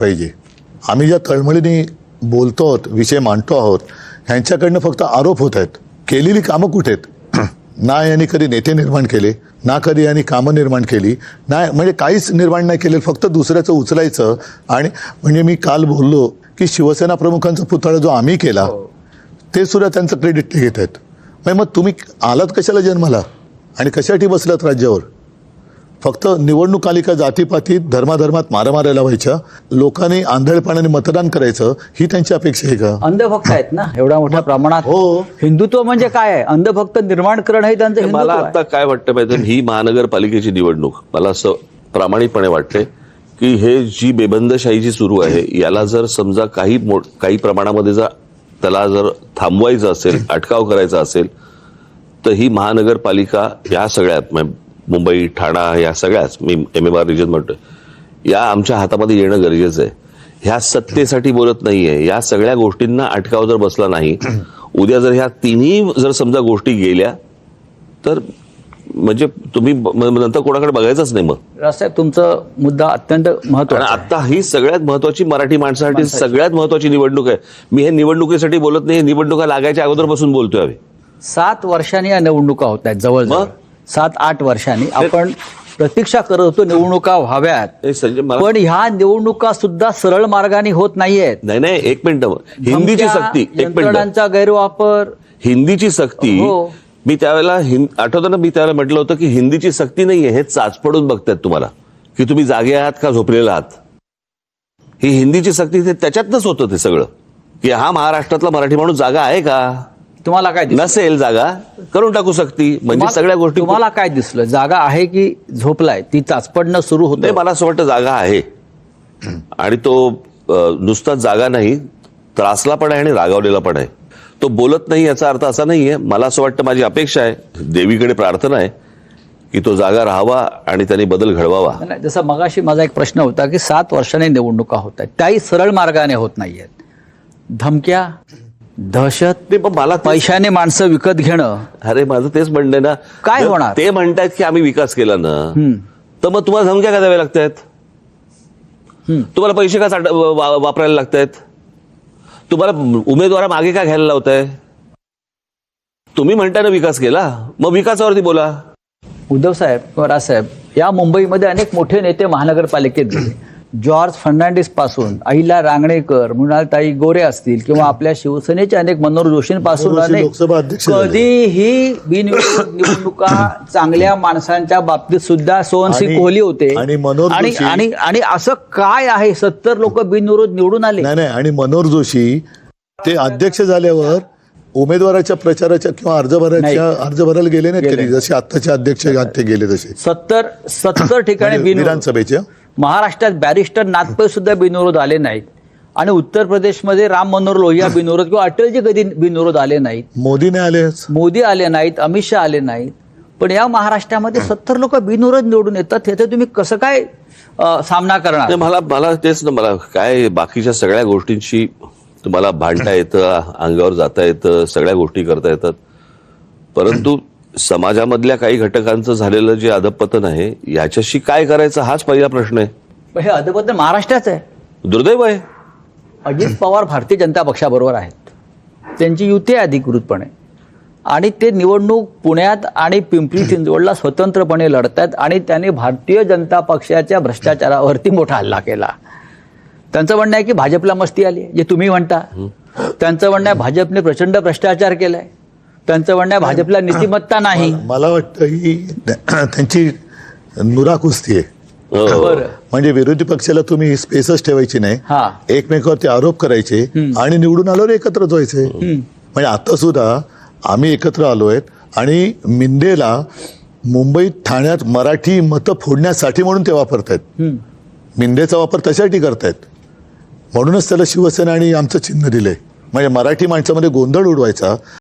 पाहिजे. आम्ही ज्या तळमळीने बोलतो आहोत, विषय मांडतो आहोत, ह्यांच्याकडनं फक्त आरोप होत आहेत. केलेली कामं कुठे आहेत? ना यांनी कधी नेते निर्माण केले, ना कधी यांनी कामं निर्माण केली, नाही म्हणजे काहीच निर्माण नाही केलेलं. फक्त दुसऱ्याचं उचलायचं. आणि म्हणजे मी काल बोललो की शिवसेना प्रमुखांचा पुतळा जो आम्ही केला ते सुद्धा त्यांचं क्रेडिट ते घेत आहेत. मग तुम्ही आलात कशाला जन्माला आणि कशासाठी बसलात राज्यावर? फक्त निवडणूक आली का जातीपातीत धर्माधर्मात मारामाऱ्या व्हायच्या, लोकांनी आंधळेपणाने मतदान करायचं, ही त्यांची अपेक्षा आहे का? अंधभक्त आहेत ना एवढ्या मोठ्या प्रमाणात. हो. हिंदुत्व म्हणजे काय आहे? अंधभक्त निर्माण करणं हे त्यांचं हिंदुत्व मला आहे. आता काय वाटतं माहिती, ही महानगरपालिकेची निवडणूक मला असं प्रामाणिकपणे वाटते की हे जी बेबंदशाही जी सुरू आहे याला जर समजा काही प्रमाणामध्ये जर त्याला जर थांबवायचं असेल, अटकाव करायचा असेल, तर ही महानगरपालिका या सगळ्यात मुंबई, ठाणा, या सगळ्याच मी MMR रिजन म्हणतोय, या आमच्या हातामध्ये येणं गरजेचं आहे. ह्या सत्तेसाठी बोलत नाहीये. या सगळ्या गोष्टींना अटकाव जर बसला नाही, उद्या जर ह्या तिन्ही जर समजा गोष्टी गेल्या तर म्हणजे तुम्ही नंतर कोणाकडे बघायचंच नाही. मग रावसाहेब तुमचा मुद्दा अत्यंत महत्त्वाचा आहे. आता ही सगळ्यात महत्वाची मराठी माणसासाठी सगळ्यात महत्वाची निवडणूक आहे. मी हे निवडणुकीसाठी बोलत नाही, निवडणुका लागायच्या अगोदरपासून बोलतोय आम्ही. 7 वर्षांनी या निवडणुका होत आहेत, जवळजवळ 7-8 वर्षांनी आपण प्रतीक्षा करत होतो निवडणुका व्हाव्यात. पण ह्या निवडणुका सुद्धा सरळ मार्गाने होत नाहीयेत. नाही, एक मिनिट. हिंदीची सक्ती, एक मिनिट. यंत्रणांचा गैरवापर, हिंदीची सक्ती. मी त्यावेळेला आठवतं ना, मी त्यावेळेला म्हटलं होतं की हिंदीची सक्ती नाहीये, हे चाचपडून बघतायत तुम्हाला की तुम्ही जागे आहात का झोपलेला आहात. ही हिंदीची सक्ती त्याच्यातनंच होतं ते सगळं, की हा महाराष्ट्रातला मराठी माणूस जागा आहे का? तुम्हाला काय नसेल जागा, करून टाकू सक्ती. म्हणजे सगळ्या गोष्टी तुम्हाला काय दिसलं? जागा आहे की झोपलाय? ती चाचपडणं सुरू होते. मला असं वाटतं जागा आहे. आणि तो नुसताच जागा नाही, त्रासला पण आहे आणि रागावलेला पण आहे. तो बोलत नाही याचा अर्थ असा नाहीये. मला असं वाटतं, माझी अपेक्षा आहे, देवीकडे प्रार्थना आहे की तो जागा राहावा आणि त्यांनी बदल घडवावा. जसं मगाशी माझा एक प्रश्न होता की 7 वर्षांनी निवडणुका होत आहेत, त्याही सरळ मार्गाने होत नाहीयेत. धमक्या, दहशत, मला पैशाने माणसं विकत घेणं. अरे माझं तेच म्हणणं आहे ना. काय होणार? ते म्हणतात की आम्ही विकास केला ना, तर मग तुम्हाला धमक्या का द्याव्या लागतायत? तुम्हाला पैसे का वापरायला लागतायत? तुम्हाला उमेदवारा मागे का घ्यायला लावताय? तुम्ही म्हणताय ना विकास केला, मग विकासावरती बोला. उद्धव साहेब किंवा राजसाहेब, या मुंबईमध्ये अनेक मोठे नेते महानगरपालिकेत गेले. जॉर्ज फर्नांडिस पासून अहिल्या रांगणेकर, मृणालताई गोरे असतील किंवा आपल्या शिवसेनेचे अनेक मनोहर जोशींपासून अनेक, लोकसभा अध्यक्ष कधीही बिनविरोध निवडणुका चांगल्या माणसांच्या बाबतीत सुद्धा सोनसिंग कोहली होते. आणि असं काय आहे, 70 लोक बिनविरोध निवडून आले. नाही, आणि मनोहर जोशी ते अध्यक्ष झाल्यावर उमेदवाराच्या प्रचाराच्या किंवा अर्ज भरायला गेले नाहीत कधी, जसे आत्ताचे अध्यक्ष ते गेले तसे 70 ठिकाणी विधानसभेच्या. महाराष्ट्रात बॅरिस्टर नाथपै सुद्धा बिनविरोध आले नाहीत. आणि उत्तर प्रदेशमध्ये राम मनोहर लोहिया बिनविरोध किंवा अटलजी कधी बिनविरोध आले नाहीत. मोदी आले नाहीत, अमित शहा आले नाहीत. पण या महाराष्ट्रामध्ये 70 लोक बिनविरोध निवडून येतात. हे तुम्ही कसं काय सामना करणार? मला तेच ना, मला काय बाकीच्या सगळ्या गोष्टींशी तुम्हाला भांडता येतं, अंगावर जाता येतं, सगळ्या गोष्टी करता येतात, परंतु समाजामधल्या काही घटकांचं झालेलं जे अधपतन आहे याच्याशी काय करायचं हाच पहिला प्रश्न आहे. हे अधपतन महाराष्ट्राचं आहे, दुर्दैव आहे. अजित पवार भारतीय जनता पक्षाबरोबर आहेत, त्यांची युती आहे अधिकृतपणे, आणि ते निवडणूक पुण्यात आणि पिंपरी चिंचवडला स्वतंत्रपणे लढतात. आणि त्यांनी भारतीय जनता पक्षाच्या भ्रष्टाचारावरती मोठा हल्ला केला. त्यांचं म्हणणं आहे की भाजपला मस्ती आली, जे तुम्ही म्हणता. त्यांचं म्हणणं आहे भाजपने प्रचंड भ्रष्टाचार केलाय. त्यांचं म्हणणं आहे भाजपला नीतिमत्ता नाही. मला वाटतं ही त्यांची नुरा कुस्ती आहे. म्हणजे विरोधी पक्षाला तुम्ही स्पेसच ठेवायची नाही, एकमेकावरती आरोप करायचे आणि निवडून आल्यावर एकत्रच व्हायचे. म्हणजे आता सुद्धा आम्ही एकत्र आलोय आणि मिंदेला मुंबईत, ठाण्यात मराठी मतं फोडण्यासाठी म्हणून ते वापरतायत. मिंदेचा वापर त्यासाठी करतायत, म्हणूनच त्याला शिवसेना आणि आमचं चिन्ह दिलंय. म्हणजे मराठी माणसामध्ये गोंधळ उडवायचा.